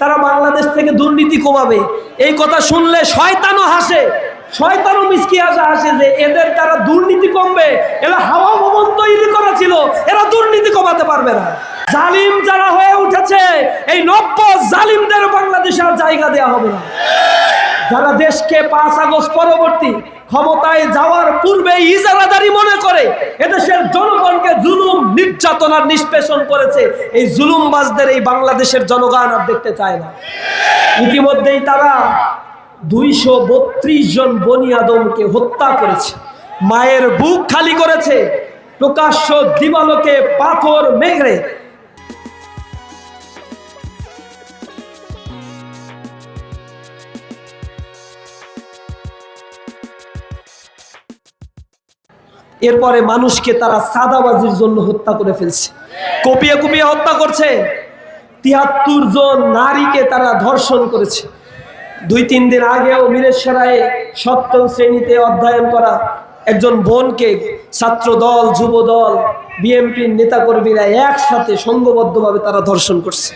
তারা বাংলাদেশ থেকে দুর্নীতি কমাবে। এই কথা শুনলে শয়তানও হাসে, শয়তানও মিসকি হাসে যে এদের দ্বারা দুর্নীতি কমবে, এরা হাওয়া ভবন তৈরি করা ছিল, এরা দুর্নীতি কমাতে পারবে না। জালিম যারা হয়ে উঠেছে, এই নব্য জালিমদের বাংলাদেশে আর জায়গা দেওয়া হবে না। যারা দেশকে 5 আগস্ট পরবর্তী ক্ষমতায় যাওয়ার পূর্বে ইজারাদারি মনে করে এদেশের জনগণকে জুলুম নির্যাতনার নিষ্পেষণ করেছে, এই জুলুমবাজদের এই বাংলাদেশের জনগণ আর দেখতে চায় না। ইতিমধ্যেই তারা 232 জন বনি আদমকে হত্যা করেছে, মায়ের বুক খালি করেছে, প্রকাশ্য দিবালোকে পাথর মেঘে এরপরে মানুষকে তারা সাদাবাজির জন্য হত্যা করে ফেলছে, কুপিয়ে কুপিয়ে হত্যা করছে। 73 জন নারীকে তারা ধর্ষণ করেছে। 2-3 দিন আগেও মিরেশ্বরায়ে 7ম শ্রেণীতে অধ্যয়ন করা একজন বোনকে ছাত্র দল, যুব দল, বিএনপির নেতাকর্মীরা একসাথে সংঘবদ্ধভাবে তারা ধর্ষণ করছে।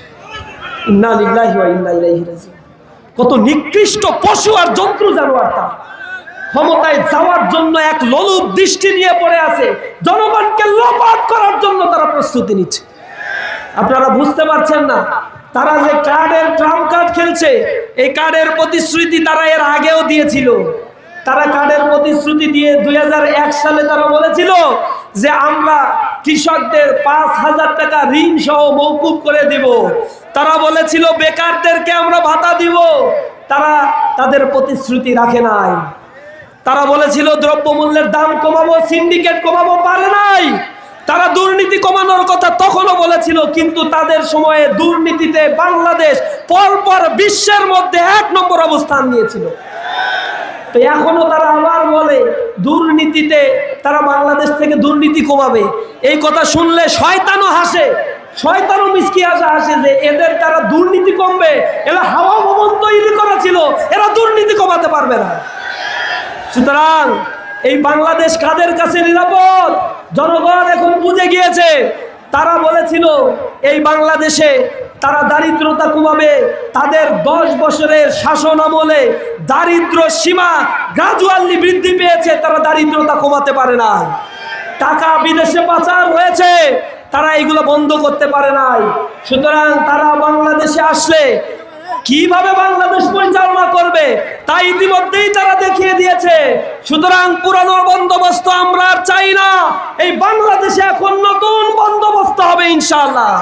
ইন্না লিল্লাহি ওয়া ইন্না ইলাইহি রাজিউন। কত নিকৃষ্ট পশু আর জন্তু জানোয়ার তারা। ক্ষমতায় যাওয়ার জন্য এক লোলুপ দৃষ্টি নিয়ে পড়ে আছে, জনগণকে লোপাট করার জন্য তারা প্রস্তুতি নিচ্ছে। আপনারা বুঝতে পারছেন না, তারা যে কার্ডের ট্রাম্প কার্ড খেলছে, এই কার্ডের প্রতিশ্রুতি তারা এর আগেও দিয়েছিল। তারা কার্ডের প্রতিশ্রুতি দিয়ে 2001 সালে তারা বলেছিল যে আমরা কৃষকদের 5,000 টাকা ঋণ সহ মওকুফ করে দিব। তারা বলেছিল বেকারদেরকে আমরা ভাতা দিব। তারা তাদের প্রতিশ্রুতি রাখে নাই। তারা বলেছিল দ্রব্যমূল্যের দাম কমাবো, সিন্ডিকেট কমাবো, পারে নাই। তারা দুর্নীতি কমানোর কথা তখনও বলেছিল, কিন্তু তাদের সময়ে দুর্নীতিতে বাংলাদেশ পরপর বিশ্বের মধ্যে 1 নম্বর অবস্থান নিয়েছিল। তো এখনো তারা আবার বলে দুর্নীতিতে তারা বাংলাদেশ থেকে দুর্নীতি কমাবে। এই কথা শুনলে শয়তানও হাসে, শয়তানও মিসকি হাসে যে এদের দ্বারা দুর্নীতি কমবে, এরা হাওয়া ভবন তৈরি করা ছিল, এরা দুর্নীতি কমাতে পারবে না। সুতরাং এই বাংলাদেশ কাদের কাছে নিরাপদ? জনগণ এখন বুঝে গিয়েছে। তারা বলেছিল এই বাংলাদেশে তারা দারিদ্রতা কমাবে। তাদের 10 বছরের শাসন আমলে দারিদ্র সীমা গ্রাজুয়ালি বৃদ্ধি পেয়েছে, তারা দারিদ্রতা কমাতে পারে না। টাকা বিদেশে পাচার হয়েছে, তারা এগুলো বন্ধ করতে পারে নাই। সুতরাং তারা বাংলাদেশে আসলে কিভাবে বাংলাদেশ পরিচালনা করবে তা ইতিমধ্যেই তারা দেখিয়ে দিয়েছে। সুতরাং পুরানো বন্দোবস্ত আমরা আর চাই না। এই বাংলাদেশে এখন নতুন বন্দোবস্ত হবে ইনশাআল্লাহ।